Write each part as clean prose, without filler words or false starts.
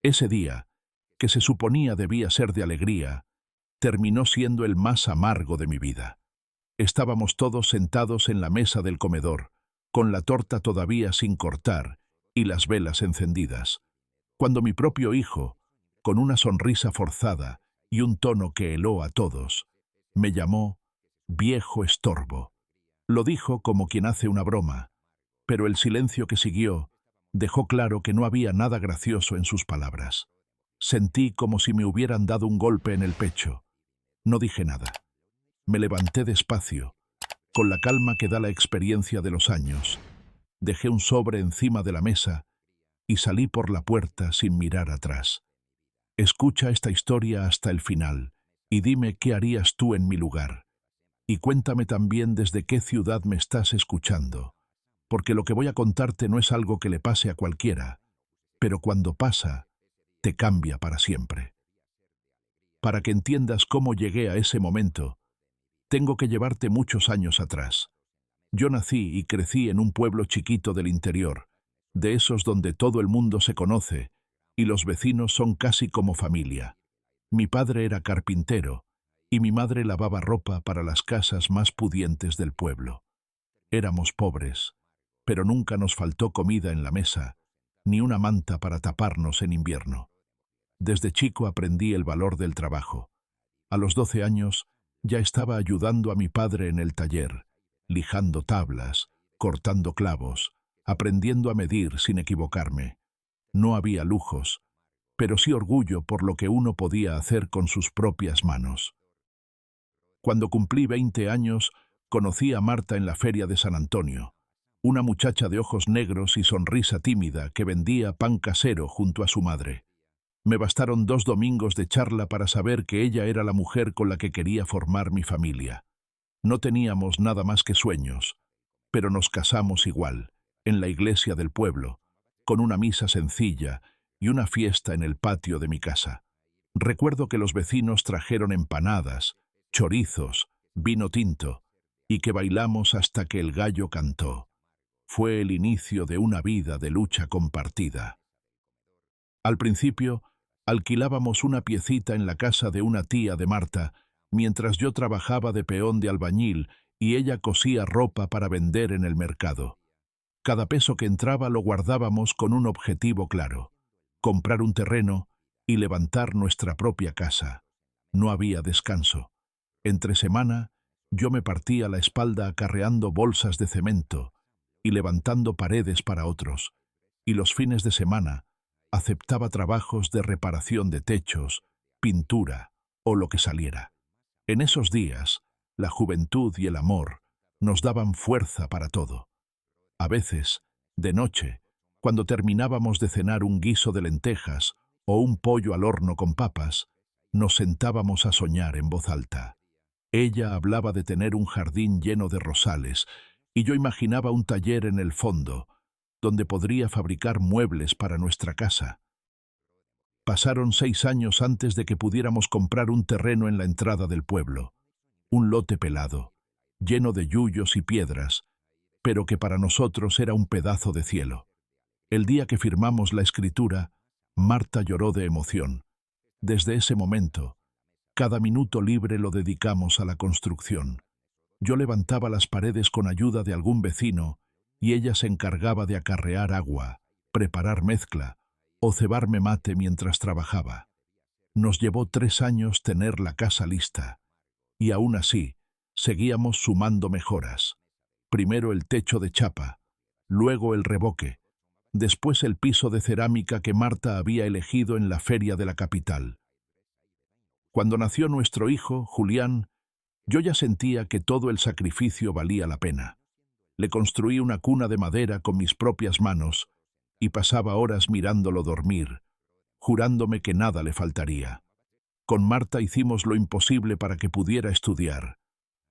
Ese día, que se suponía debía ser de alegría, terminó siendo el más amargo de mi vida. Estábamos todos sentados en la mesa del comedor, con la torta todavía sin cortar y las velas encendidas, cuando mi propio hijo, con una sonrisa forzada y un tono que heló a todos, me llamó viejo estorbo. Lo dijo como quien hace una broma, pero el silencio que siguió dejó claro que no había nada gracioso en sus palabras. Sentí como si me hubieran dado un golpe en el pecho. No dije nada. Me levanté despacio, con la calma que da la experiencia de los años. Dejé un sobre encima de la mesa y salí por la puerta sin mirar atrás. Escucha esta historia hasta el final y dime qué harías tú en mi lugar. Y cuéntame también desde qué ciudad me estás escuchando, porque lo que voy a contarte no es algo que le pase a cualquiera, pero cuando pasa, te cambia para siempre. Para que entiendas cómo llegué a ese momento, tengo que llevarte muchos años atrás. Yo nací y crecí en un pueblo chiquito del interior, de esos donde todo el mundo se conoce y los vecinos son casi como familia. Mi padre era carpintero y mi madre lavaba ropa para las casas más pudientes del pueblo. Éramos pobres, pero nunca nos faltó comida en la mesa, ni una manta para taparnos en invierno. Desde chico aprendí el valor del trabajo. A los 12 años ya estaba ayudando a mi padre en el taller, lijando tablas, cortando clavos, aprendiendo a medir sin equivocarme. No había lujos, pero sí orgullo por lo que uno podía hacer con sus propias manos. Cuando cumplí 20 años, conocí a Marta en la feria de San Antonio, una muchacha de ojos negros y sonrisa tímida que vendía pan casero junto a su madre. Me bastaron 2 domingos de charla para saber que ella era la mujer con la que quería formar mi familia. No teníamos nada más que sueños, pero nos casamos igual, en la iglesia del pueblo, con una misa sencilla y una fiesta en el patio de mi casa. Recuerdo que los vecinos trajeron empanadas, chorizos, vino tinto, y que bailamos hasta que el gallo cantó. Fue el inicio de una vida de lucha compartida. Al principio, alquilábamos una piecita en la casa de una tía de Marta, mientras yo trabajaba de peón de albañil y ella cosía ropa para vender en el mercado. Cada peso que entraba lo guardábamos con un objetivo claro: comprar un terreno y levantar nuestra propia casa. No había descanso. Entre semana, yo me partía la espalda acarreando bolsas de cemento y levantando paredes para otros, y los fines de semana aceptaba trabajos de reparación de techos, pintura o lo que saliera. En esos días, la juventud y el amor nos daban fuerza para todo. A veces, de noche, cuando terminábamos de cenar un guiso de lentejas o un pollo al horno con papas, nos sentábamos a soñar en voz alta. Ella hablaba de tener un jardín lleno de rosales y yo imaginaba un taller en el fondo, donde podría fabricar muebles para nuestra casa. Pasaron 6 años antes de que pudiéramos comprar un terreno en la entrada del pueblo, un lote pelado, lleno de yuyos y piedras, pero que para nosotros era un pedazo de cielo. El día que firmamos la escritura, Marta lloró de emoción. Desde ese momento, cada minuto libre lo dedicamos a la construcción. Yo levantaba las paredes con ayuda de algún vecino y ella se encargaba de acarrear agua, preparar mezcla o cebarme mate mientras trabajaba. Nos llevó 3 años tener la casa lista, y aún así, seguíamos sumando mejoras. Primero el techo de chapa, luego el revoque, después el piso de cerámica que Marta había elegido en la feria de la capital. Cuando nació nuestro hijo, Julián, yo ya sentía que todo el sacrificio valía la pena. Le construí una cuna de madera con mis propias manos y pasaba horas mirándolo dormir, jurándome que nada le faltaría. Con Marta hicimos lo imposible para que pudiera estudiar.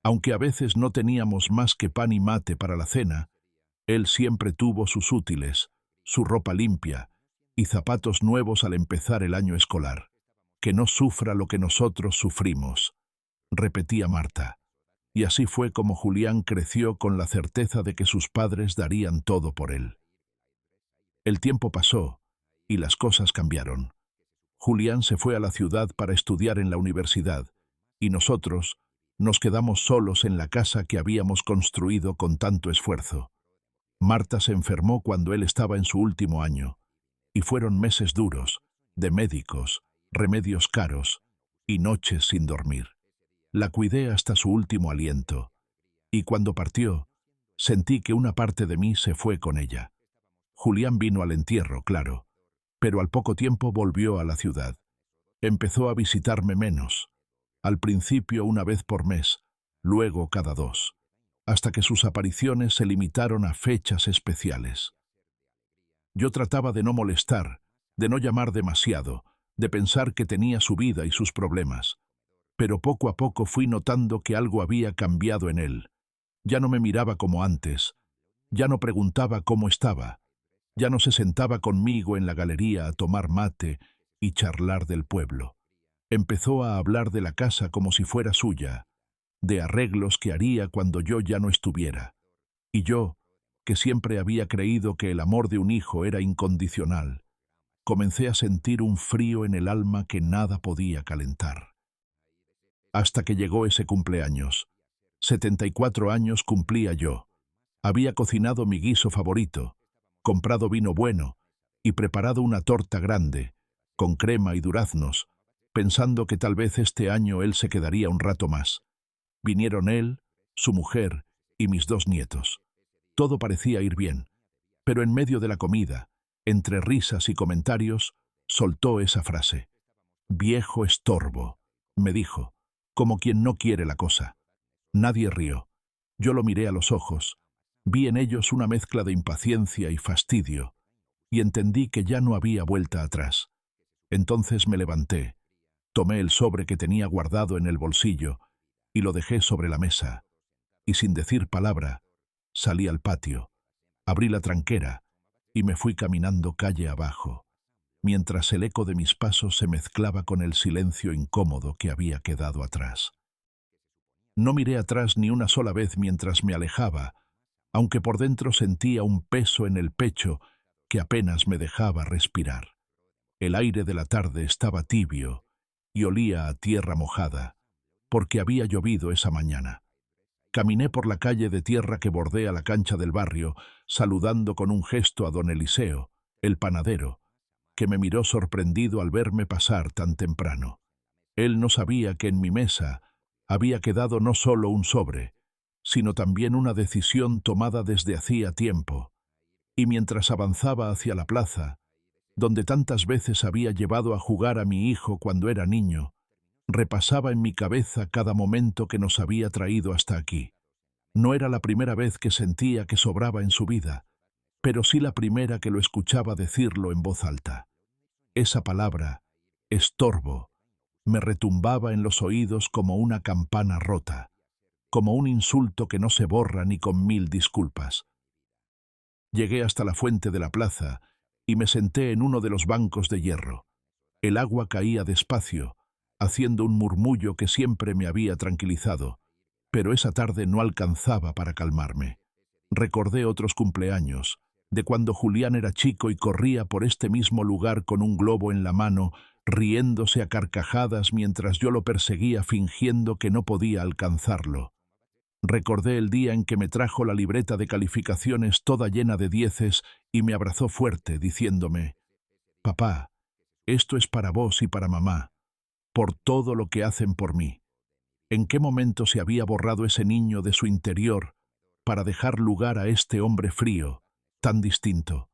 Aunque a veces no teníamos más que pan y mate para la cena, él siempre tuvo sus útiles, su ropa limpia y zapatos nuevos al empezar el año escolar. Que no sufra lo que nosotros sufrimos, repetía Marta. Y así fue como Julián creció con la certeza de que sus padres darían todo por él. El tiempo pasó y las cosas cambiaron. Julián se fue a la ciudad para estudiar en la universidad, y nosotros nos quedamos solos en la casa que habíamos construido con tanto esfuerzo. Marta se enfermó cuando él estaba en su último año, y fueron meses duros, de médicos, remedios caros y noches sin dormir. La cuidé hasta su último aliento, y cuando partió, sentí que una parte de mí se fue con ella. Julián vino al entierro, claro, pero al poco tiempo volvió a la ciudad. Empezó a visitarme menos, al principio una vez por mes, luego cada 2, hasta que sus apariciones se limitaron a fechas especiales. Yo trataba de no molestar, de no llamar demasiado, de pensar que tenía su vida y sus problemas, pero poco a poco fui notando que algo había cambiado en él. Ya no me miraba como antes, ya no preguntaba cómo estaba, ya no se sentaba conmigo en la galería a tomar mate y charlar del pueblo. Empezó a hablar de la casa como si fuera suya, de arreglos que haría cuando yo ya no estuviera. Y yo, que siempre había creído que el amor de un hijo era incondicional, comencé a sentir un frío en el alma que nada podía calentar. Hasta que llegó ese cumpleaños. 74 años cumplía yo. Había cocinado mi guiso favorito, comprado vino bueno y preparado una torta grande, con crema y duraznos, pensando que tal vez este año él se quedaría un rato más. Vinieron él, su mujer y mis 2 nietos. Todo parecía ir bien, pero en medio de la comida, entre risas y comentarios, soltó esa frase. «Viejo estorbo», me dijo, como quien no quiere la cosa. Nadie rió. Yo lo miré a los ojos. Vi en ellos una mezcla de impaciencia y fastidio, y entendí que ya no había vuelta atrás. Entonces me levanté, tomé el sobre que tenía guardado en el bolsillo y lo dejé sobre la mesa, y sin decir palabra, salí al patio, abrí la tranquera y me fui caminando calle abajo, mientras el eco de mis pasos se mezclaba con el silencio incómodo que había quedado atrás. No miré atrás ni una sola vez mientras me alejaba, aunque por dentro sentía un peso en el pecho que apenas me dejaba respirar. El aire de la tarde estaba tibio y olía a tierra mojada, porque había llovido esa mañana. Caminé por la calle de tierra que bordea la cancha del barrio, saludando con un gesto a don Eliseo, el panadero, que me miró sorprendido al verme pasar tan temprano. Él no sabía que en mi mesa había quedado no solo un sobre, sino también una decisión tomada desde hacía tiempo, y mientras avanzaba hacia la plaza, donde tantas veces había llevado a jugar a mi hijo cuando era niño, repasaba en mi cabeza cada momento que nos había traído hasta aquí. No era la primera vez que sentía que sobraba en su vida, pero sí la primera que lo escuchaba decirlo en voz alta. Esa palabra, estorbo, me retumbaba en los oídos como una campana rota, como un insulto que no se borra ni con 1000 disculpas. Llegué hasta la fuente de la plaza y me senté en uno de los bancos de hierro. El agua caía despacio, haciendo un murmullo que siempre me había tranquilizado, pero esa tarde no alcanzaba para calmarme. Recordé otros cumpleaños, de cuando Julián era chico y corría por este mismo lugar con un globo en la mano, riéndose a carcajadas mientras yo lo perseguía fingiendo que no podía alcanzarlo. Recordé el día en que me trajo la libreta de calificaciones toda llena de 10 y me abrazó fuerte, diciéndome: «Papá, esto es para vos y para mamá, por todo lo que hacen por mí». ¿En qué momento se había borrado ese niño de su interior para dejar lugar a este hombre frío, tan distinto?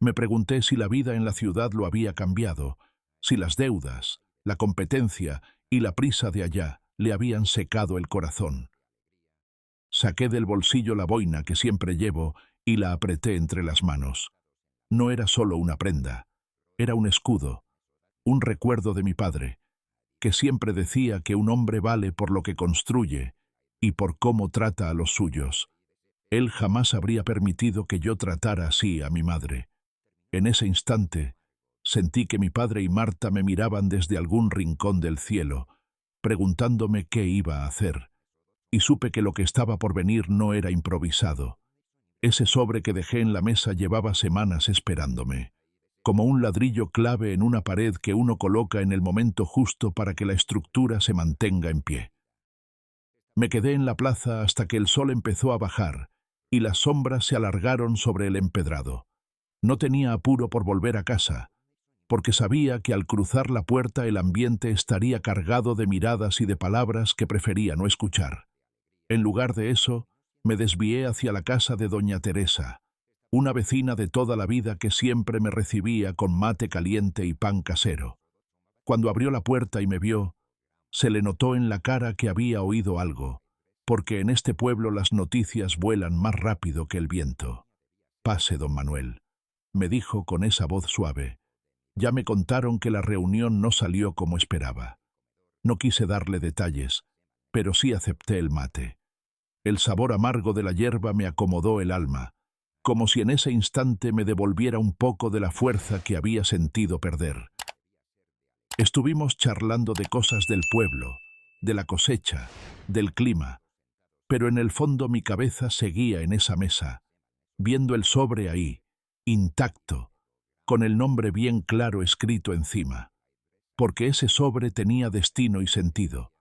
Me pregunté si la vida en la ciudad lo había cambiado, si las deudas, la competencia y la prisa de allá le habían secado el corazón. Saqué del bolsillo la boina que siempre llevo y la apreté entre las manos. No era solo una prenda, era un escudo, un recuerdo de mi padre, que siempre decía que un hombre vale por lo que construye y por cómo trata a los suyos. Él jamás habría permitido que yo tratara así a mi madre. En ese instante, sentí que mi padre y Marta me miraban desde algún rincón del cielo, preguntándome qué iba a hacer, y supe que lo que estaba por venir no era improvisado. Ese sobre que dejé en la mesa llevaba semanas esperándome. como un ladrillo clave en una pared que uno coloca en el momento justo para que la estructura se mantenga en pie. Me quedé en la plaza hasta que el sol empezó a bajar y las sombras se alargaron sobre el empedrado. No tenía apuro por volver a casa, porque sabía que al cruzar la puerta el ambiente estaría cargado de miradas y de palabras que prefería no escuchar. En lugar de eso, me desvié hacia la casa de doña Teresa, una vecina de toda la vida que siempre me recibía con mate caliente y pan casero. Cuando abrió la puerta y me vio, se le notó en la cara que había oído algo, porque en este pueblo las noticias vuelan más rápido que el viento. «Pase, don Manuel», me dijo con esa voz suave. Ya me contaron que la reunión no salió como esperaba. No quise darle detalles, pero sí acepté el mate. El sabor amargo de la hierba me acomodó el alma, como si en ese instante me devolviera un poco de la fuerza que había sentido perder. Estuvimos charlando de cosas del pueblo, de la cosecha, del clima, pero en el fondo mi cabeza seguía en esa mesa, viendo el sobre ahí, intacto, con el nombre bien claro escrito encima, porque ese sobre tenía destino y sentido,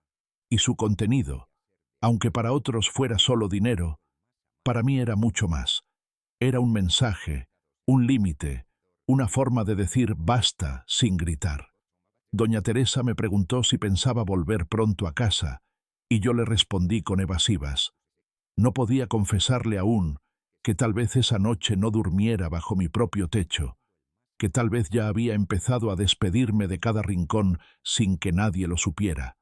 y su contenido, aunque para otros fuera solo dinero, para mí era mucho más. Era un mensaje, un límite, una forma de decir basta sin gritar. Doña Teresa me preguntó si pensaba volver pronto a casa, y yo le respondí con evasivas. No podía confesarle aún que tal vez esa noche no durmiera bajo mi propio techo, que tal vez ya había empezado a despedirme de cada rincón sin que nadie lo supiera.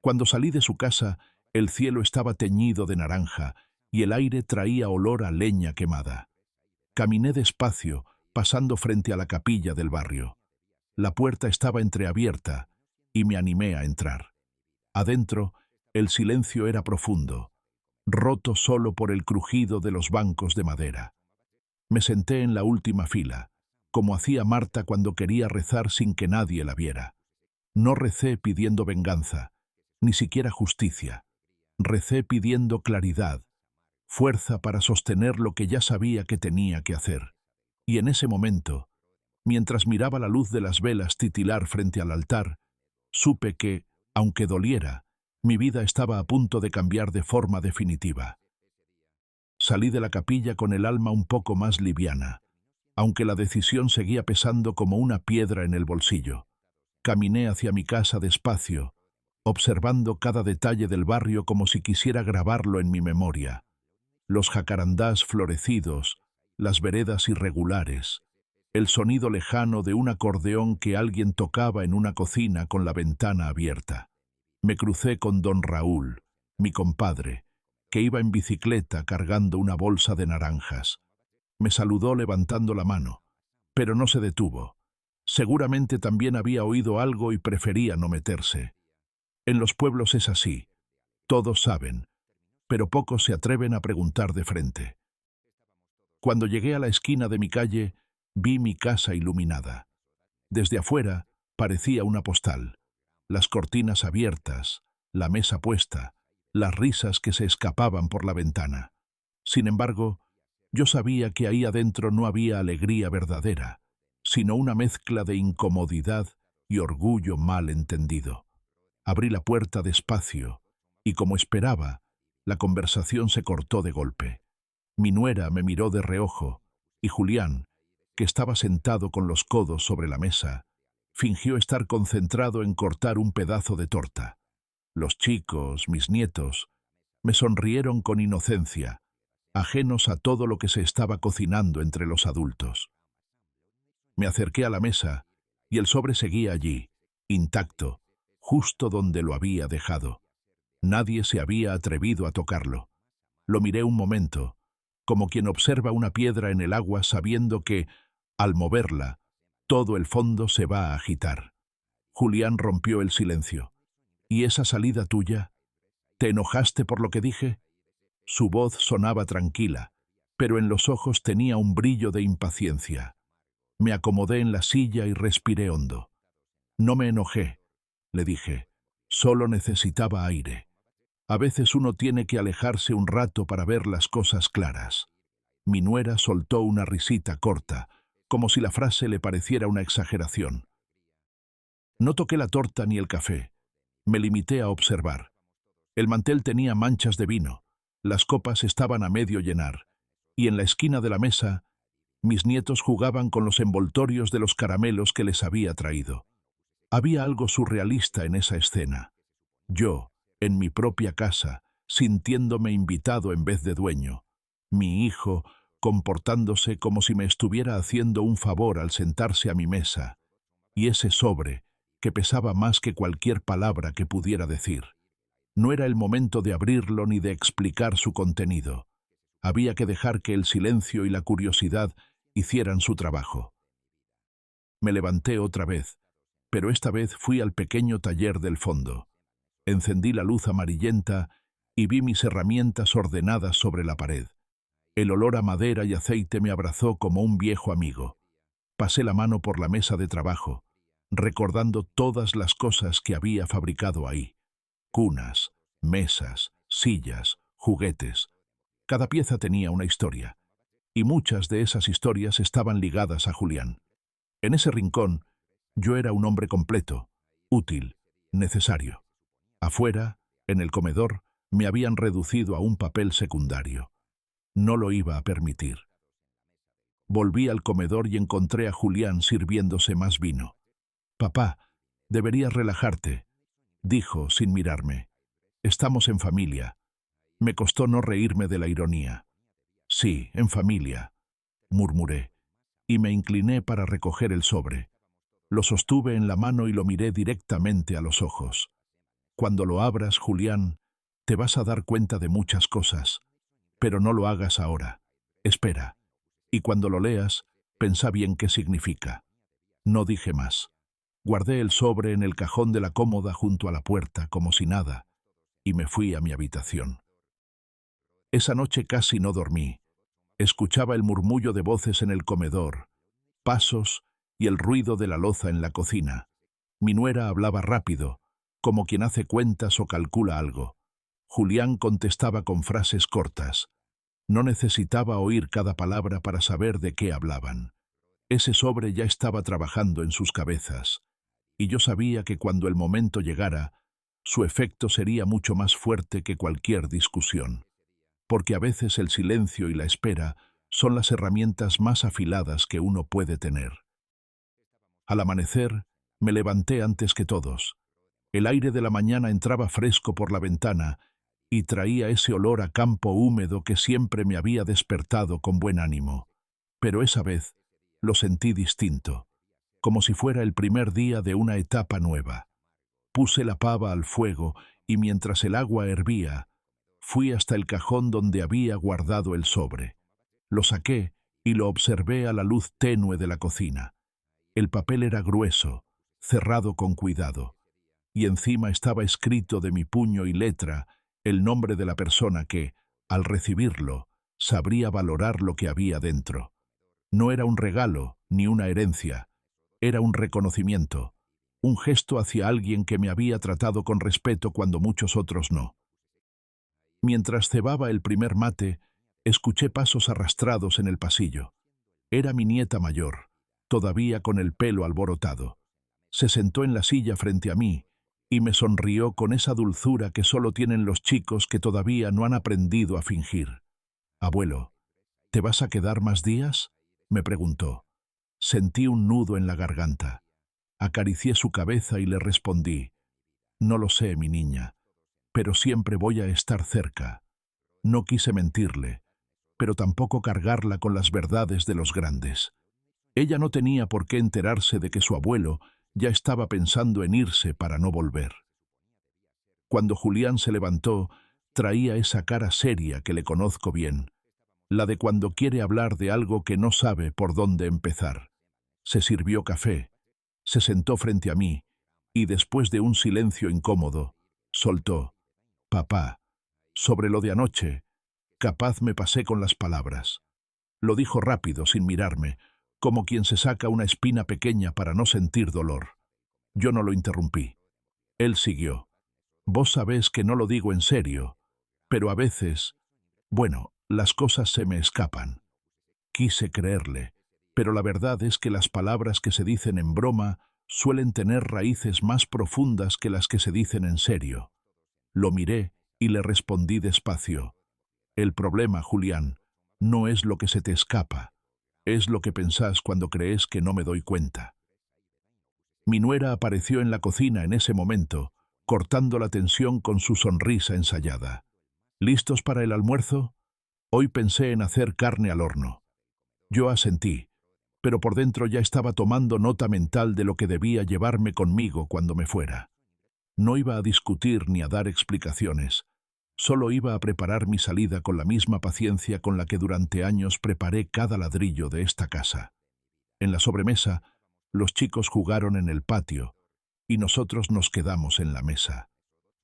Cuando salí de su casa, el cielo estaba teñido de naranja y el aire traía olor a leña quemada. Caminé despacio, pasando frente a la capilla del barrio. La puerta estaba entreabierta y me animé a entrar. Adentro, el silencio era profundo, roto solo por el crujido de los bancos de madera. Me senté en la última fila, como hacía Marta cuando quería rezar sin que nadie la viera. No recé pidiendo venganza, ni siquiera justicia. Recé pidiendo claridad, fuerza para sostener lo que ya sabía que tenía que hacer. Y en ese momento, mientras miraba la luz de las velas titilar frente al altar, supe que, aunque doliera, mi vida estaba a punto de cambiar de forma definitiva. Salí de la capilla con el alma un poco más liviana, aunque la decisión seguía pesando como una piedra en el bolsillo. Caminé hacia mi casa despacio, observando cada detalle del barrio como si quisiera grabarlo en mi memoria. Los jacarandás florecidos, las veredas irregulares, el sonido lejano de un acordeón que alguien tocaba en una cocina con la ventana abierta. Me crucé con don Raúl, mi compadre, que iba en bicicleta cargando una bolsa de naranjas. Me saludó levantando la mano, pero no se detuvo. Seguramente también había oído algo y prefería no meterse. En los pueblos es así. Todos saben, pero pocos se atreven a preguntar de frente. Cuando llegué a la esquina de mi calle, vi mi casa iluminada. Desde afuera parecía una postal. Las cortinas abiertas, la mesa puesta, las risas que se escapaban por la ventana. Sin embargo, yo sabía que ahí adentro no había alegría verdadera, sino una mezcla de incomodidad y orgullo mal entendido. Abrí la puerta despacio y, como esperaba, la conversación se cortó de golpe. Mi nuera me miró de reojo y Julián, que estaba sentado con los codos sobre la mesa, fingió estar concentrado en cortar un pedazo de torta. Los chicos, mis nietos, me sonrieron con inocencia, ajenos a todo lo que se estaba cocinando entre los adultos. Me acerqué a la mesa y el sobre seguía allí, intacto, justo donde lo había dejado. Nadie se había atrevido a tocarlo. Lo miré un momento, como quien observa una piedra en el agua sabiendo que, al moverla, todo el fondo se va a agitar. Julián rompió el silencio. ¿Y esa salida tuya? ¿Te enojaste por lo que dije? Su voz sonaba tranquila, pero en los ojos tenía un brillo de impaciencia. Me acomodé en la silla y respiré hondo. No me enojé, le dije. Solo necesitaba aire. A veces uno tiene que alejarse un rato para ver las cosas claras. Mi nuera soltó una risita corta, como si la frase le pareciera una exageración. No toqué la torta ni el café. Me limité a observar. El mantel tenía manchas de vino, las copas estaban a medio llenar, y en la esquina de la mesa, mis nietos jugaban con los envoltorios de los caramelos que les había traído. Había algo surrealista en esa escena. Yo, en mi propia casa, sintiéndome invitado en vez de dueño. Mi hijo, comportándose como si me estuviera haciendo un favor al sentarse a mi mesa. Y ese sobre, que pesaba más que cualquier palabra que pudiera decir. No era el momento de abrirlo ni de explicar su contenido. Había que dejar que el silencio y la curiosidad hicieran su trabajo. Me levanté otra vez, pero esta vez fui al pequeño taller del fondo. Encendí la luz amarillenta y vi mis herramientas ordenadas sobre la pared. El olor a madera y aceite me abrazó como un viejo amigo. Pasé la mano por la mesa de trabajo, recordando todas las cosas que había fabricado ahí. Cunas, mesas, sillas, juguetes. Cada pieza tenía una historia, y muchas de esas historias estaban ligadas a Julián. En ese rincón, yo era un hombre completo, útil, necesario. Afuera, en el comedor, me habían reducido a un papel secundario. No lo iba a permitir. Volví al comedor y encontré a Julián sirviéndose más vino. «Papá, deberías relajarte», dijo sin mirarme. «Estamos en familia». Me costó no reírme de la ironía. «Sí, en familia», murmuré, y me incliné para recoger el sobre. Lo sostuve en la mano y lo miré directamente a los ojos. «Cuando lo abras, Julián, te vas a dar cuenta de muchas cosas, pero no lo hagas ahora. Espera, y cuando lo leas, pensá bien qué significa». No dije más. Guardé el sobre en el cajón de la cómoda junto a la puerta, como si nada, y me fui a mi habitación. Esa noche casi no dormí. Escuchaba el murmullo de voces en el comedor, pasos y el ruido de la loza en la cocina. Mi nuera hablaba rápido, como quien hace cuentas o calcula algo. Julián contestaba con frases cortas. No necesitaba oír cada palabra para saber de qué hablaban. Ese sobre ya estaba trabajando en sus cabezas, y yo sabía que cuando el momento llegara, su efecto sería mucho más fuerte que cualquier discusión. Porque a veces el silencio y la espera son las herramientas más afiladas que uno puede tener. Al amanecer, me levanté antes que todos. El aire de la mañana entraba fresco por la ventana y traía ese olor a campo húmedo que siempre me había despertado con buen ánimo. Pero esa vez lo sentí distinto, como si fuera el primer día de una etapa nueva. Puse la pava al fuego y mientras el agua hervía, fui hasta el cajón donde había guardado el sobre. Lo saqué y lo observé a la luz tenue de la cocina. El papel era grueso, cerrado con cuidado, y encima estaba escrito de mi puño y letra el nombre de la persona que, al recibirlo, sabría valorar lo que había dentro. No era un regalo ni una herencia, era un reconocimiento, un gesto hacia alguien que me había tratado con respeto cuando muchos otros no. Mientras cebaba el primer mate, escuché pasos arrastrados en el pasillo. Era mi nieta mayor, todavía con el pelo alborotado. Se sentó en la silla frente a mí y me sonrió con esa dulzura que solo tienen los chicos que todavía no han aprendido a fingir. «Abuelo, ¿te vas a quedar más días?», me preguntó. Sentí un nudo en la garganta. Acaricié su cabeza y le respondí: «No lo sé, mi niña, pero siempre voy a estar cerca». No quise mentirle, pero tampoco cargarla con las verdades de los grandes. Ella no tenía por qué enterarse de que su abuelo ya estaba pensando en irse para no volver. Cuando Julián se levantó, traía esa cara seria que le conozco bien, la de cuando quiere hablar de algo que no sabe por dónde empezar. Se sirvió café, se sentó frente a mí, y después de un silencio incómodo, soltó: «Papá, sobre lo de anoche, capaz me pasé con las palabras». Lo dijo rápido, sin mirarme, como quien se saca una espina pequeña para no sentir dolor. Yo no lo interrumpí. Él siguió: «Vos sabés que no lo digo en serio, pero a veces, bueno, las cosas se me escapan». Quise creerle, pero la verdad es que las palabras que se dicen en broma suelen tener raíces más profundas que las que se dicen en serio. Lo miré y le respondí despacio. El problema, Julián, no es lo que se te escapa, es lo que pensás cuando crees que no me doy cuenta. Mi nuera apareció en la cocina en ese momento, cortando la tensión con su sonrisa ensayada. ¿Listos para el almuerzo? Hoy pensé en hacer carne al horno. Yo asentí, pero por dentro ya estaba tomando nota mental de lo que debía llevarme conmigo cuando me fuera. No iba a discutir ni a dar explicaciones, solo iba a preparar mi salida con la misma paciencia con la que durante años preparé cada ladrillo de esta casa. En la sobremesa, los chicos jugaron en el patio y nosotros nos quedamos en la mesa.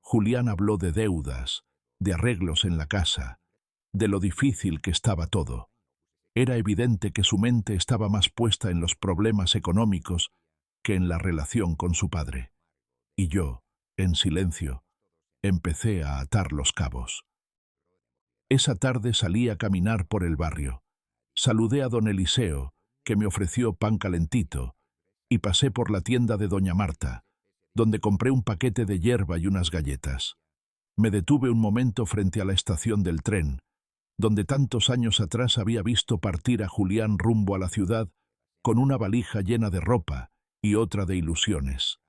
Julián habló de deudas, de arreglos en la casa, de lo difícil que estaba todo. Era evidente que su mente estaba más puesta en los problemas económicos que en la relación con su padre. Y yo, en silencio, empecé a atar los cabos. Esa tarde salí a caminar por el barrio. Saludé a don Eliseo, que me ofreció pan calentito, y pasé por la tienda de doña Marta, donde compré un paquete de hierba y unas galletas. Me detuve un momento frente a la estación del tren, donde tantos años atrás había visto partir a Julián rumbo a la ciudad con una valija llena de ropa y otra de ilusiones.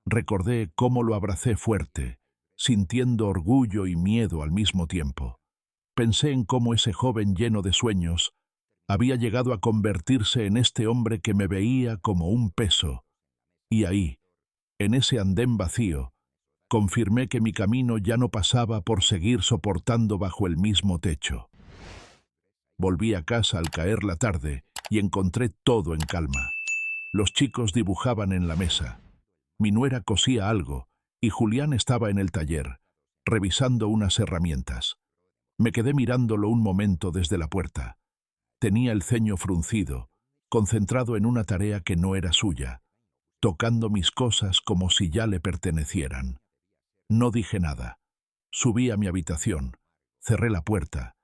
Recordé cómo lo abracé fuerte, sintiendo orgullo y miedo al mismo tiempo. Pensé en cómo ese joven lleno de sueños había llegado a convertirse en este hombre que me veía como un peso, y ahí, en ese andén vacío, confirmé que mi camino ya no pasaba por seguir soportando bajo el mismo techo. Volví a casa al caer la tarde y encontré todo en calma. Los chicos dibujaban en la mesa. Mi nuera cosía algo y Julián estaba en el taller, revisando unas herramientas. Me quedé mirándolo un momento desde la puerta. Tenía el ceño fruncido, concentrado en una tarea que no era suya, tocando mis cosas como si ya le pertenecieran. No dije nada. Subí a mi habitación, cerré la puerta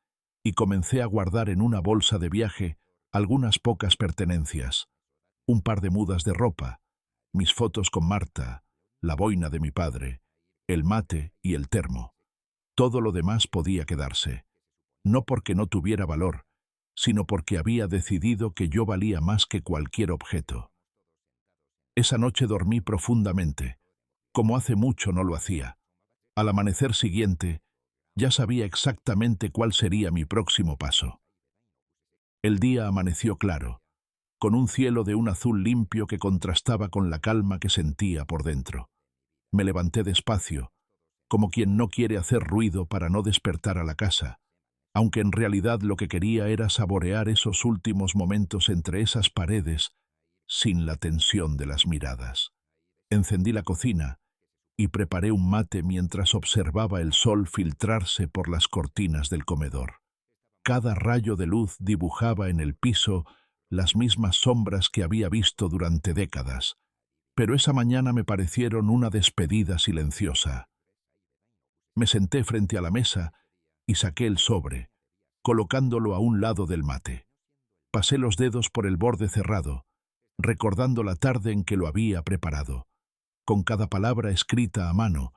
y comencé a guardar en una bolsa de viaje algunas pocas pertenencias, un par de mudas de ropa, mis fotos con Marta, la boina de mi padre, el mate y el termo. Todo lo demás podía quedarse, no porque no tuviera valor, sino porque había decidido que yo valía más que cualquier objeto. Esa noche dormí profundamente, como hace mucho no lo hacía. Al amanecer siguiente, ya sabía exactamente cuál sería mi próximo paso. El día amaneció claro, con un cielo de un azul limpio que contrastaba con la calma que sentía por dentro. Me levanté despacio, como quien no quiere hacer ruido para no despertar a la casa, aunque en realidad lo que quería era saborear esos últimos momentos entre esas paredes, sin la tensión de las miradas. Encendí la cocina y preparé un mate mientras observaba el sol filtrarse por las cortinas del comedor. Cada rayo de luz dibujaba en el piso las mismas sombras que había visto durante décadas, pero esa mañana me parecieron una despedida silenciosa. Me senté frente a la mesa y saqué el sobre, colocándolo a un lado del mate. Pasé los dedos por el borde cerrado, recordando la tarde en que lo había preparado, con cada palabra escrita a mano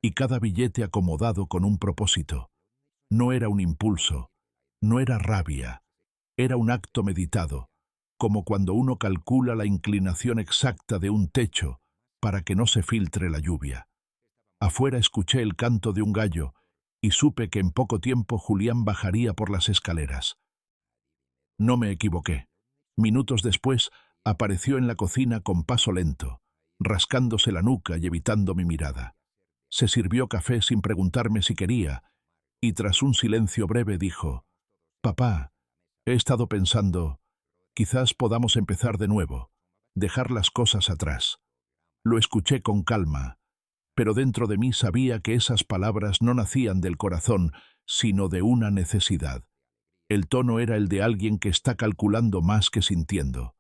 y cada billete acomodado con un propósito. No era un impulso, no era rabia, era un acto meditado, como cuando uno calcula la inclinación exacta de un techo para que no se filtre la lluvia. Afuera escuché el canto de un gallo y supe que en poco tiempo Julián bajaría por las escaleras. No me equivoqué. Minutos después apareció en la cocina con paso lento, rascándose la nuca y evitando mi mirada. Se sirvió café sin preguntarme si quería, y tras un silencio breve dijo: «Papá, he estado pensando, quizás podamos empezar de nuevo, dejar las cosas atrás». Lo escuché con calma, pero dentro de mí sabía que esas palabras no nacían del corazón, sino de una necesidad. El tono era el de alguien que está calculando más que sintiendo.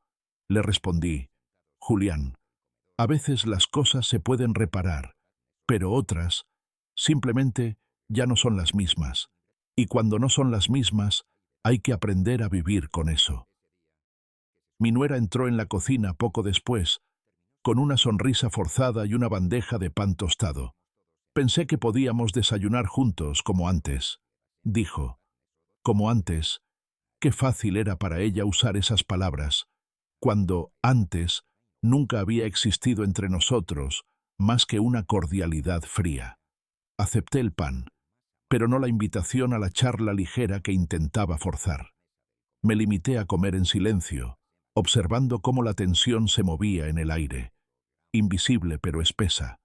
Le respondí: «Julián, a veces las cosas se pueden reparar, pero otras, simplemente, ya no son las mismas. Y cuando no son las mismas, hay que aprender a vivir con eso». Mi nuera entró en la cocina poco después, con una sonrisa forzada y una bandeja de pan tostado. Pensé que podíamos desayunar juntos como antes, dijo. Como antes. Qué fácil era para ella usar esas palabras, cuando, antes, nunca había existido entre nosotros más que una cordialidad fría. Acepté el pan, pero no la invitación a la charla ligera que intentaba forzar. Me limité a comer en silencio, observando cómo la tensión se movía en el aire, invisible pero espesa.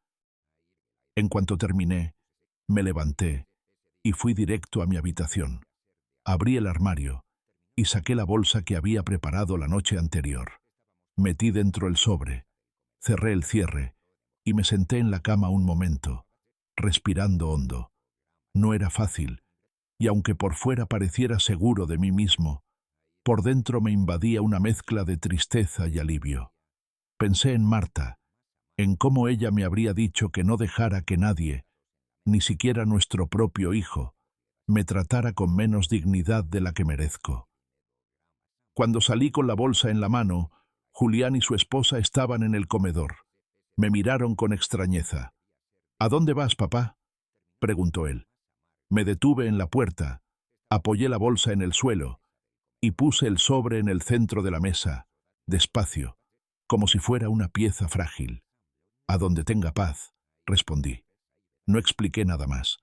En cuanto terminé, me levanté y fui directo a mi habitación. Abrí el armario y saqué la bolsa que había preparado la noche anterior. Metí dentro el sobre, cerré el cierre y me senté en la cama un momento, respirando hondo. No era fácil, y aunque por fuera pareciera seguro de mí mismo, por dentro me invadía una mezcla de tristeza y alivio. Pensé en Marta, en cómo ella me habría dicho que no dejara que nadie, ni siquiera nuestro propio hijo, me tratara con menos dignidad de la que merezco. Cuando salí con la bolsa en la mano, Julián y su esposa estaban en el comedor. Me miraron con extrañeza. «¿A dónde vas, papá?», preguntó él. Me detuve en la puerta, apoyé la bolsa en el suelo y puse el sobre en el centro de la mesa, despacio, como si fuera una pieza frágil. «A donde tenga paz», respondí. No expliqué nada más.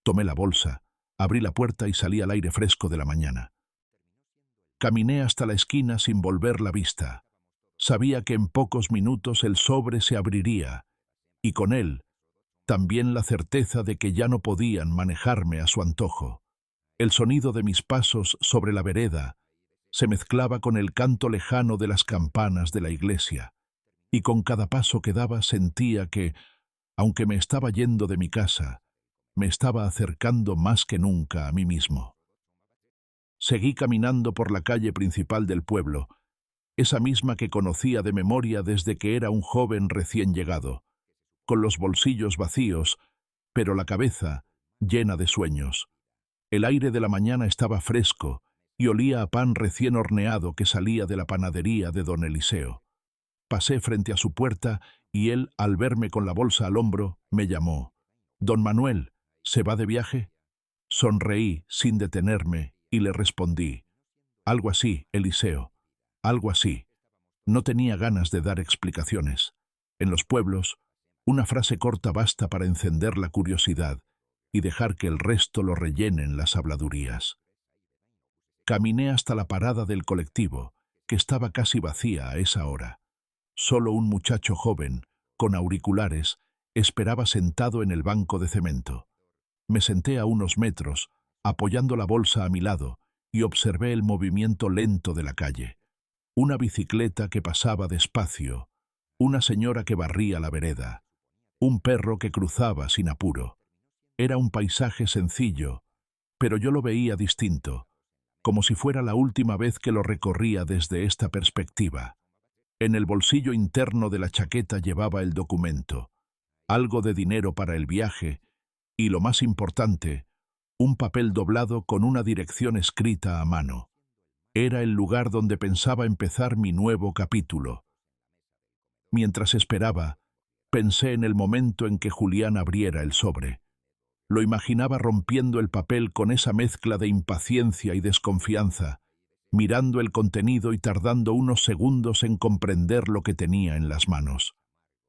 Tomé la bolsa, abrí la puerta y salí al aire fresco de la mañana. Caminé hasta la esquina sin volver la vista. Sabía que en pocos minutos el sobre se abriría, y con él también la certeza de que ya no podían manejarme a su antojo. El sonido de mis pasos sobre la vereda se mezclaba con el canto lejano de las campanas de la iglesia, y con cada paso que daba sentía que, aunque me estaba yendo de mi casa, me estaba acercando más que nunca a mí mismo. Seguí caminando por la calle principal del pueblo, esa misma que conocía de memoria desde que era un joven recién llegado, con los bolsillos vacíos, pero la cabeza llena de sueños. El aire de la mañana estaba fresco y olía a pan recién horneado que salía de la panadería de don Eliseo. Pasé frente a su puerta y él, al verme con la bolsa al hombro, me llamó. «Don Manuel, ¿se va de viaje?». Sonreí sin detenerme y le respondí. «Algo así, Eliseo, algo así». No tenía ganas de dar explicaciones. En los pueblos, una frase corta basta para encender la curiosidad y dejar que el resto lo rellenen las habladurías. Caminé hasta la parada del colectivo, que estaba casi vacía a esa hora. Solo un muchacho joven, con auriculares, esperaba sentado en el banco de cemento. Me senté a unos metros, apoyando la bolsa a mi lado, y observé el movimiento lento de la calle. Una bicicleta que pasaba despacio, una señora que barría la vereda, un perro que cruzaba sin apuro. Era un paisaje sencillo, pero yo lo veía distinto, como si fuera la última vez que lo recorría desde esta perspectiva. En el bolsillo interno de la chaqueta llevaba el documento, algo de dinero para el viaje y, lo más importante, un papel doblado con una dirección escrita a mano. Era el lugar donde pensaba empezar mi nuevo capítulo. Mientras esperaba, pensé en el momento en que Julián abriera el sobre. Lo imaginaba rompiendo el papel con esa mezcla de impaciencia y desconfianza, mirando el contenido y tardando unos segundos en comprender lo que tenía en las manos.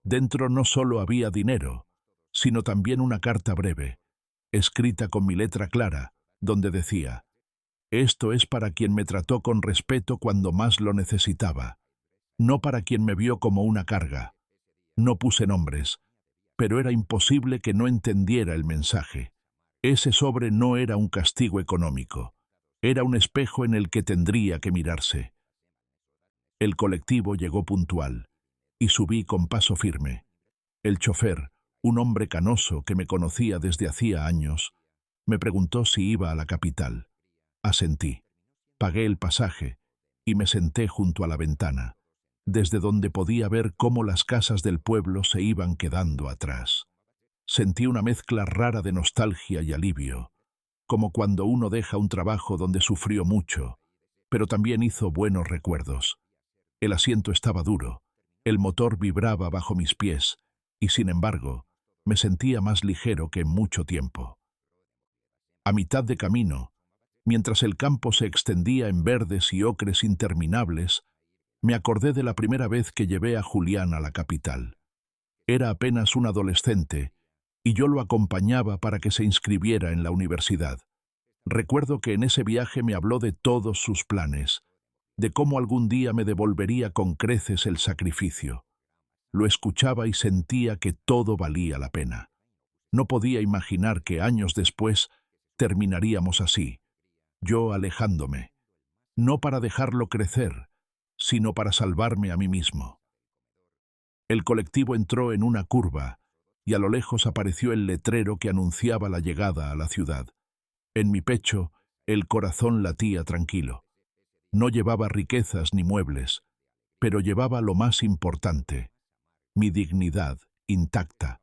Dentro no solo había dinero, sino también una carta breve, escrita con mi letra clara, donde decía: «Esto es para quien me trató con respeto cuando más lo necesitaba, no para quien me vio como una carga». No puse nombres, pero era imposible que no entendiera el mensaje. Ese sobre no era un castigo económico, era un espejo en el que tendría que mirarse. El colectivo llegó puntual, y subí con paso firme. El chofer, un hombre canoso que me conocía desde hacía años, me preguntó si iba a la capital. Asentí. Pagué el pasaje y me senté junto a la ventana, desde donde podía ver cómo las casas del pueblo se iban quedando atrás. Sentí una mezcla rara de nostalgia y alivio, como cuando uno deja un trabajo donde sufrió mucho, pero también hizo buenos recuerdos. El asiento estaba duro, el motor vibraba bajo mis pies, y sin embargo, me sentía más ligero que en mucho tiempo. A mitad de camino, mientras el campo se extendía en verdes y ocres interminables, me acordé de la primera vez que llevé a Julián a la capital. Era apenas un adolescente, y yo lo acompañaba para que se inscribiera en la universidad. Recuerdo que en ese viaje me habló de todos sus planes, de cómo algún día me devolvería con creces el sacrificio. Lo escuchaba y sentía que todo valía la pena. No podía imaginar que años después terminaríamos así, yo alejándome, no para dejarlo crecer, sino para salvarme a mí mismo. El colectivo entró en una curva y a lo lejos apareció el letrero que anunciaba la llegada a la ciudad. En mi pecho, el corazón latía tranquilo. No llevaba riquezas ni muebles, pero llevaba lo más importante, mi dignidad intacta.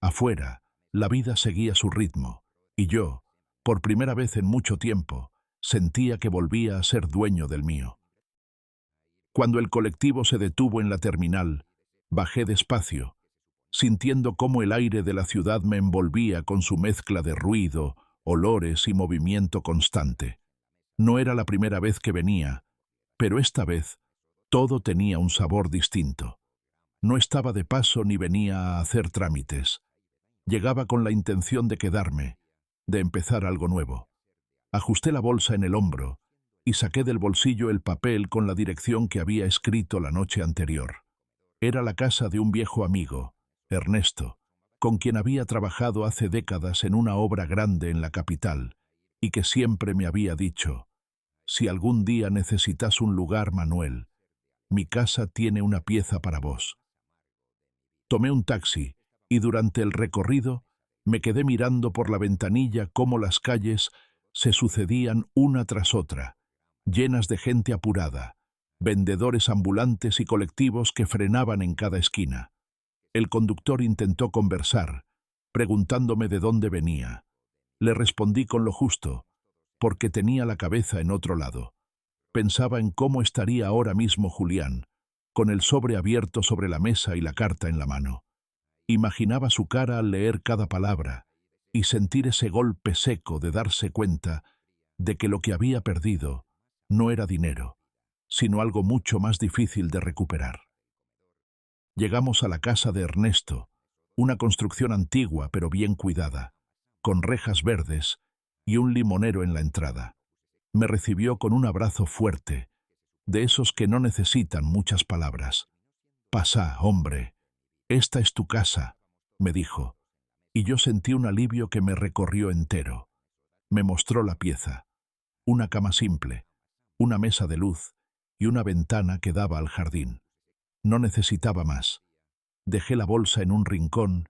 Afuera, la vida seguía su ritmo, y yo, por primera vez en mucho tiempo, sentía que volvía a ser dueño del mío. Cuando el colectivo se detuvo en la terminal, bajé despacio, sintiendo cómo el aire de la ciudad me envolvía con su mezcla de ruido, olores y movimiento constante. No era la primera vez que venía, pero esta vez todo tenía un sabor distinto. No estaba de paso ni venía a hacer trámites. Llegaba con la intención de quedarme, de empezar algo nuevo. Ajusté la bolsa en el hombro y saqué del bolsillo el papel con la dirección que había escrito la noche anterior. Era la casa de un viejo amigo, Ernesto, con quien había trabajado hace décadas en una obra grande en la capital, y que siempre me había dicho: «Si algún día necesitas un lugar, Manuel, mi casa tiene una pieza para vos». Tomé un taxi, y durante el recorrido me quedé mirando por la ventanilla cómo las calles se sucedían una tras otra, llenas de gente apurada, vendedores ambulantes y colectivos que frenaban en cada esquina. El conductor intentó conversar, preguntándome de dónde venía. Le respondí con lo justo, porque tenía la cabeza en otro lado. Pensaba en cómo estaría ahora mismo Julián, con el sobre abierto sobre la mesa y la carta en la mano. Imaginaba su cara al leer cada palabra y sentir ese golpe seco de darse cuenta de que lo que había perdido no era dinero, sino algo mucho más difícil de recuperar. Llegamos a la casa de Ernesto, una construcción antigua pero bien cuidada, con rejas verdes y un limonero en la entrada. Me recibió con un abrazo fuerte, de esos que no necesitan muchas palabras. «Pasa, hombre, esta es tu casa», me dijo, y yo sentí un alivio que me recorrió entero. Me mostró la pieza, una cama simple, una mesa de luz y una ventana que daba al jardín. No necesitaba más. Dejé la bolsa en un rincón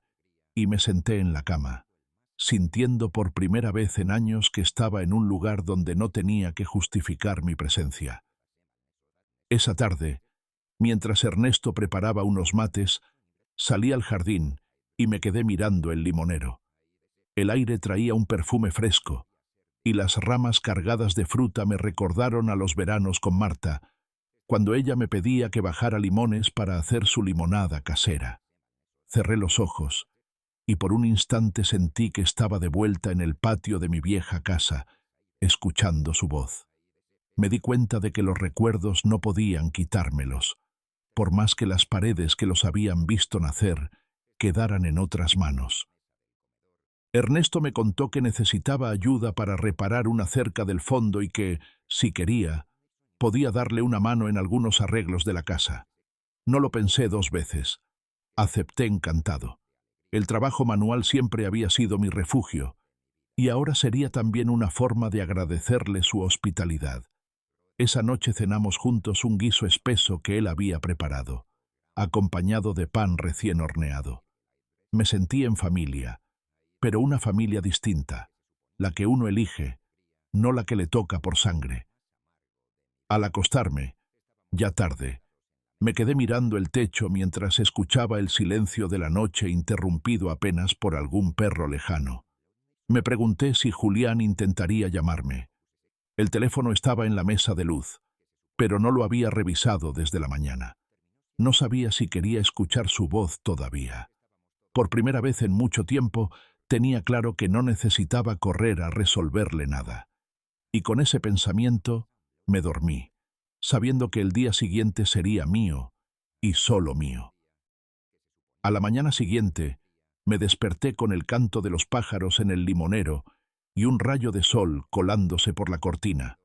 y me senté en la cama, sintiendo por primera vez en años que estaba en un lugar donde no tenía que justificar mi presencia. Esa tarde, mientras Ernesto preparaba unos mates, salí al jardín y me quedé mirando el limonero. El aire traía un perfume fresco, y las ramas cargadas de fruta me recordaron a los veranos con Marta, cuando ella me pedía que bajara limones para hacer su limonada casera. Cerré los ojos, y por un instante sentí que estaba de vuelta en el patio de mi vieja casa, escuchando su voz. Me di cuenta de que los recuerdos no podían quitármelos, por más que las paredes que los habían visto nacer quedaran en otras manos. Ernesto me contó que necesitaba ayuda para reparar una cerca del fondo y que, si quería, podía darle una mano en algunos arreglos de la casa. No lo pensé dos veces. Acepté encantado. El trabajo manual siempre había sido mi refugio, y ahora sería también una forma de agradecerle su hospitalidad. Esa noche cenamos juntos un guiso espeso que él había preparado, acompañado de pan recién horneado. Me sentí en familia, pero una familia distinta, la que uno elige, no la que le toca por sangre. Al acostarme, ya tarde, me quedé mirando el techo mientras escuchaba el silencio de la noche interrumpido apenas por algún perro lejano. Me pregunté si Julián intentaría llamarme. El teléfono estaba en la mesa de luz, pero no lo había revisado desde la mañana. No sabía si quería escuchar su voz todavía. Por primera vez en mucho tiempo, tenía claro que no necesitaba correr a resolverle nada. Y con ese pensamiento me dormí, sabiendo que el día siguiente sería mío, y solo mío. A la mañana siguiente, me desperté con el canto de los pájaros en el limonero y un rayo de sol colándose por la cortina.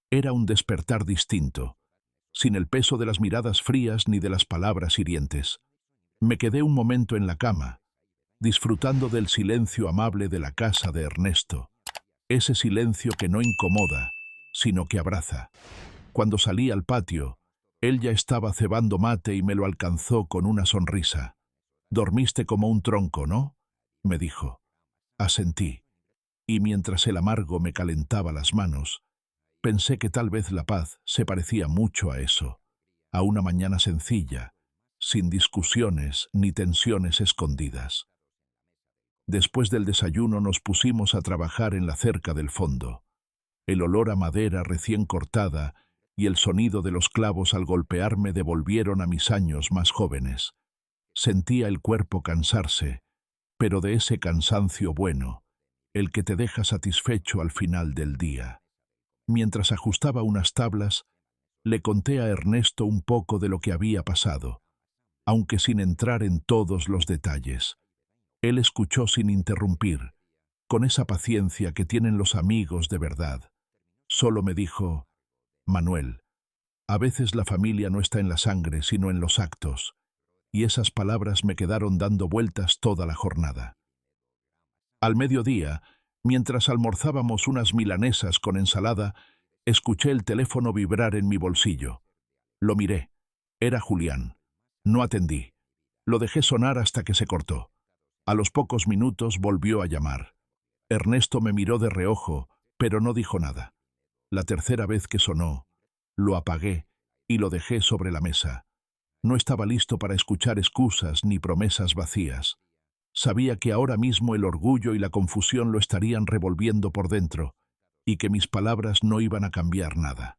Era un despertar distinto, sin el peso de las miradas frías ni de las palabras hirientes. Me quedé un momento en la cama, disfrutando del silencio amable de la casa de Ernesto, ese silencio que no incomoda, sino que abraza. Cuando salí al patio, él ya estaba cebando mate y me lo alcanzó con una sonrisa. «Dormiste como un tronco, ¿no?», me dijo. Asentí, y mientras el amargo me calentaba las manos, pensé que tal vez la paz se parecía mucho a eso, a una mañana sencilla, sin discusiones ni tensiones escondidas. Después del desayuno nos pusimos a trabajar en la cerca del fondo. El olor a madera recién cortada y el sonido de los clavos al golpear me devolvieron a mis años más jóvenes. Sentía el cuerpo cansarse, pero de ese cansancio bueno, el que te deja satisfecho al final del día. Mientras ajustaba unas tablas, le conté a Ernesto un poco de lo que había pasado, aunque sin entrar en todos los detalles. Él escuchó sin interrumpir, con esa paciencia que tienen los amigos de verdad. Solo me dijo: «Manuel, a veces la familia no está en la sangre, sino en los actos», y esas palabras me quedaron dando vueltas toda la jornada. Al mediodía, mientras almorzábamos unas milanesas con ensalada, escuché el teléfono vibrar en mi bolsillo. Lo miré. Era Julián. No atendí. Lo dejé sonar hasta que se cortó. A los pocos minutos volvió a llamar. Ernesto me miró de reojo, pero no dijo nada. La tercera vez que sonó, lo apagué y lo dejé sobre la mesa. No estaba listo para escuchar excusas ni promesas vacías. Sabía que ahora mismo el orgullo y la confusión lo estarían revolviendo por dentro, y que mis palabras no iban a cambiar nada.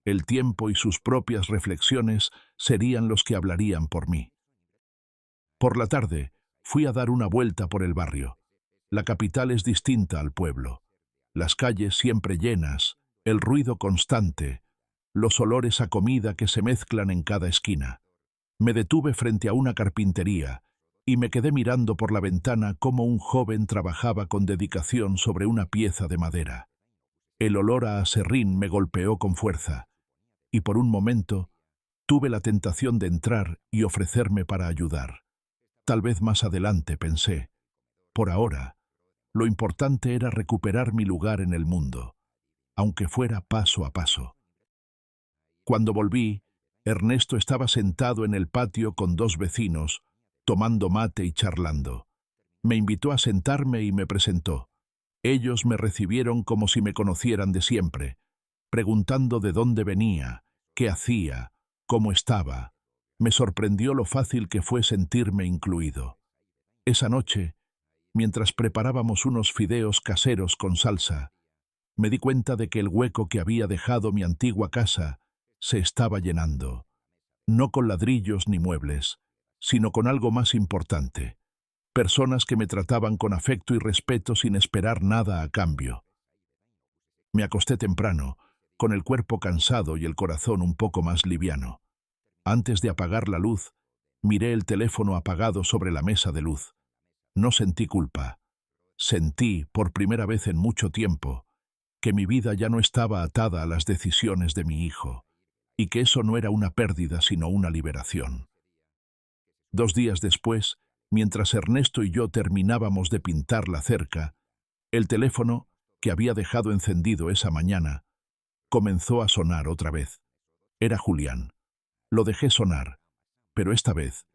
El tiempo y sus propias reflexiones serían los que hablarían por mí. Por la tarde, fui a dar una vuelta por el barrio. La capital es distinta al pueblo. Las calles siempre llenas, el ruido constante, los olores a comida que se mezclan en cada esquina. Me detuve frente a una carpintería y me quedé mirando por la ventana cómo un joven trabajaba con dedicación sobre una pieza de madera. El olor a aserrín me golpeó con fuerza, y por un momento tuve la tentación de entrar y ofrecerme para ayudar. Tal vez más adelante, pensé. Por ahora, lo importante era recuperar mi lugar en el mundo, aunque fuera paso a paso. Cuando volví, Ernesto estaba sentado en el patio con dos vecinos, tomando mate y charlando. Me invitó a sentarme y me presentó. Ellos me recibieron como si me conocieran de siempre, preguntando de dónde venía, qué hacía, cómo estaba. Me sorprendió lo fácil que fue sentirme incluido. Esa noche, mientras preparábamos unos fideos caseros con salsa, me di cuenta de que el hueco que había dejado mi antigua casa se estaba llenando, no con ladrillos ni muebles, sino con algo más importante: personas que me trataban con afecto y respeto sin esperar nada a cambio. Me acosté temprano, con el cuerpo cansado y el corazón un poco más liviano. Antes de apagar la luz, miré el teléfono apagado sobre la mesa de luz. No sentí culpa. Sentí, por primera vez en mucho tiempo, que mi vida ya no estaba atada a las decisiones de mi hijo, y que eso no era una pérdida sino una liberación. 2 días después, mientras Ernesto y yo terminábamos de pintar la cerca, el teléfono, que había dejado encendido esa mañana, comenzó a sonar otra vez. Era Julián. Lo dejé sonar, pero esta vez,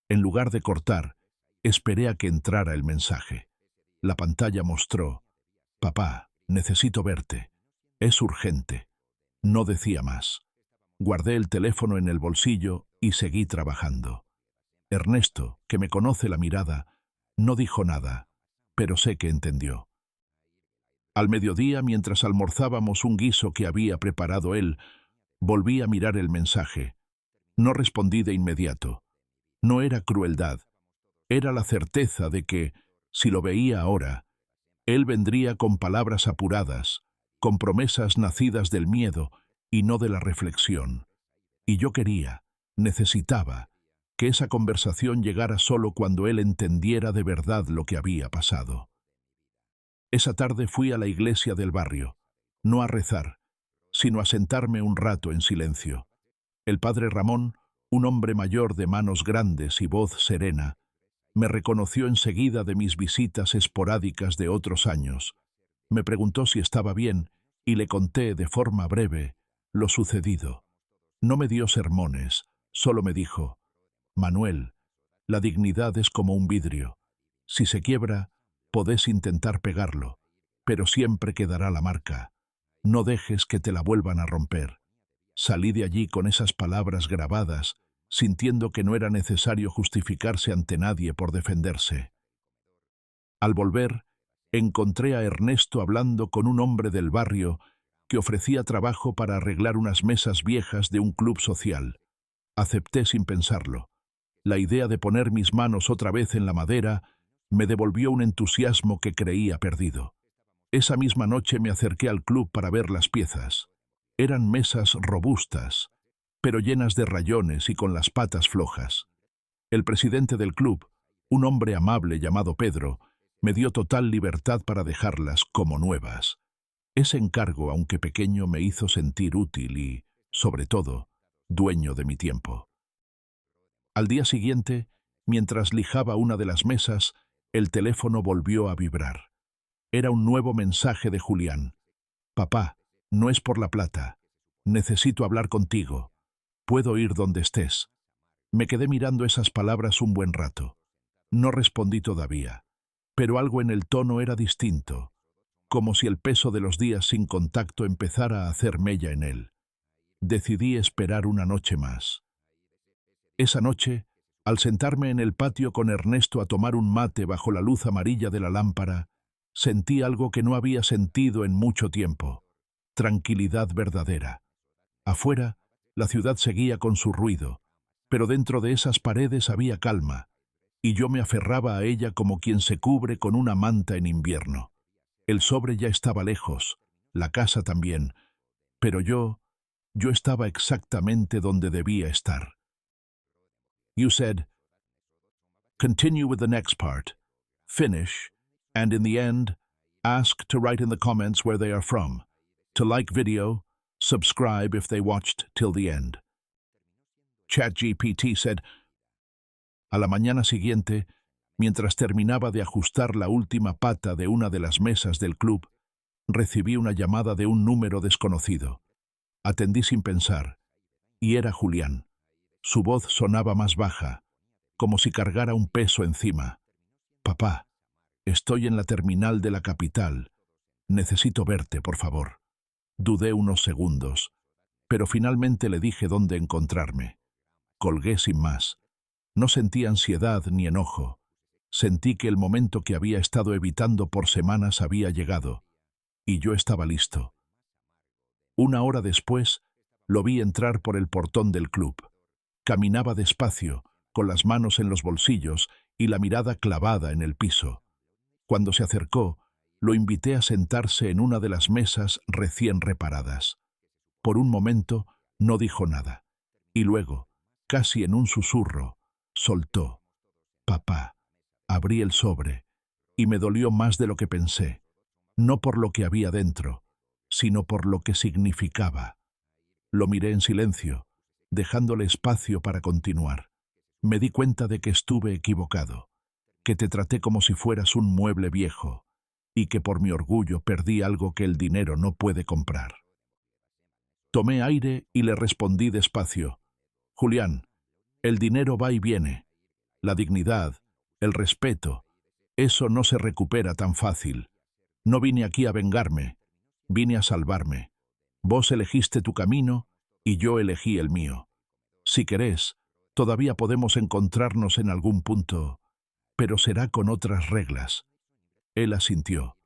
en lugar de cortar, esperé a que entrara el mensaje. La pantalla mostró: «Papá, necesito verte. Es urgente». No decía más. Guardé el teléfono en el bolsillo y seguí trabajando. Ernesto, que me conoce la mirada, no dijo nada, pero sé que entendió. Al mediodía, mientras almorzábamos un guiso que había preparado él, Volví a mirar el mensaje. No respondí de inmediato. No era crueldad. Era la certeza de que, si lo veía ahora, él vendría con palabras apuradas, con promesas nacidas del miedo y no de la reflexión. Y yo quería, necesitaba, que esa conversación llegara solo cuando él entendiera de verdad lo que había pasado. Esa tarde fui a la iglesia del barrio, no a rezar, sino a sentarme un rato en silencio. El padre Ramón, un hombre mayor de manos grandes y voz serena, me reconoció enseguida de mis visitas esporádicas de otros años. Me preguntó si estaba bien y le conté de forma breve lo sucedido. No me dio sermones, solo me dijo: Manuel, la dignidad es como un vidrio. Si se quiebra, podés intentar pegarlo, pero siempre quedará la marca. No dejes que te la vuelvan a romper. Salí de allí con esas palabras grabadas, sintiendo que no era necesario justificarse ante nadie por defenderse. Al volver, encontré a Ernesto hablando con un hombre del barrio que ofrecía trabajo para arreglar unas mesas viejas de un club social. Acepté sin pensarlo. La idea de poner mis manos otra vez en la madera me devolvió un entusiasmo que creía perdido. Esa misma noche me acerqué al club para ver las piezas. Eran mesas robustas, pero llenas de rayones y con las patas flojas. El presidente del club, un hombre amable llamado Pedro, me dio total libertad para dejarlas como nuevas. Ese encargo, aunque pequeño, me hizo sentir útil y, sobre todo, dueño de mi tiempo. Al día siguiente, mientras lijaba una de las mesas, el teléfono volvió a vibrar. Era un nuevo mensaje de Julián. Papá, no es por la plata. Necesito hablar contigo. Puedo ir donde estés. Me quedé mirando esas palabras un buen rato. No respondí todavía, pero algo en el tono era distinto, como si el peso de los días sin contacto empezara a hacer mella en él. Decidí esperar una noche más. Esa noche, al sentarme en el patio con Ernesto a tomar un mate bajo la luz amarilla de la lámpara, sentí algo que no había sentido en mucho tiempo: tranquilidad verdadera. Afuera, la ciudad seguía con su ruido, pero dentro de esas paredes había calma, y yo me aferraba a ella como quien se cubre con una manta en invierno. El sobre ya estaba lejos, la casa también, pero yo estaba exactamente donde debía estar. You said, continue with the next part, finish, and in the end, ask to write in the comments where they are from, to like video, subscribe if they watched till the end. ChatGPT said. A la mañana siguiente, mientras terminaba de ajustar la última pata de una de las mesas del club, recibí una llamada de un número desconocido. Atendí sin pensar, y era Julián. Su voz sonaba más baja, como si cargara un peso encima. Papá, estoy en la terminal de la capital. Necesito verte, por favor. Dudé unos segundos, pero finalmente le dije dónde encontrarme. Colgué sin más. No sentí ansiedad ni enojo. Sentí que el momento que había estado evitando por semanas había llegado, y yo estaba listo. Una hora después, lo vi entrar por el portón del club. Caminaba despacio, con las manos en los bolsillos y la mirada clavada en el piso. Cuando se acercó, lo invité a sentarse en una de las mesas recién reparadas. Por un momento no dijo nada, y luego, casi en un susurro, soltó: Papá. Abrí el sobre, y me dolió más de lo que pensé, no por lo que había dentro, sino por lo que significaba. Lo miré en silencio, dejándole espacio para continuar. Me di cuenta de que estuve equivocado, que te traté como si fueras un mueble viejo, y que por mi orgullo perdí algo que el dinero no puede comprar. Tomé aire y le respondí despacio: Julián, el dinero va y viene. La dignidad, el respeto, eso no se recupera tan fácil. No vine aquí a vengarme, vine a salvarme. Vos elegiste tu camino y yo elegí el mío. Si querés, todavía podemos encontrarnos en algún punto, pero será con otras reglas. Él asintió,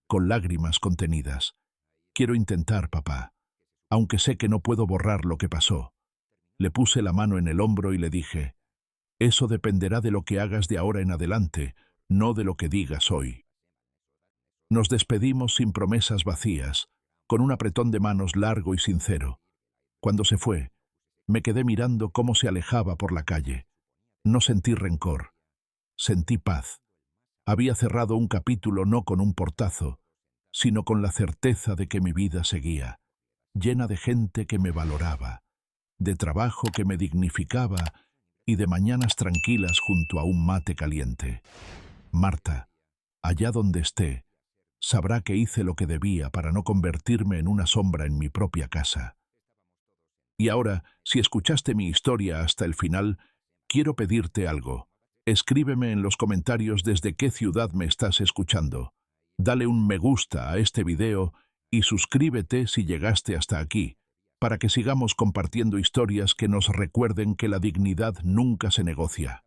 con lágrimas contenidas. Quiero intentar, papá. aunque sé que no puedo borrar lo que pasó. Le puse la mano en el hombro y le dije, eso dependerá de lo que hagas de ahora en adelante, no de lo que digas hoy. Nos despedimos sin promesas vacías, con un apretón de manos largo y sincero. Cuando se fue, me quedé mirando cómo se alejaba por la calle. No sentí rencor, sentí paz. Había cerrado un capítulo no con un portazo, sino con la certeza de que mi vida seguía, llena de gente que me valoraba, de trabajo que me dignificaba y de mañanas tranquilas junto a un mate caliente. Marta, allá donde esté, sabrá que hice lo que debía para no convertirme en una sombra en mi propia casa. Y ahora, si escuchaste mi historia hasta el final, quiero pedirte algo. Escríbeme en los comentarios desde qué ciudad me estás escuchando. Dale un me gusta a este video y suscríbete si llegaste hasta aquí, para que sigamos compartiendo historias que nos recuerden que la dignidad nunca se negocia.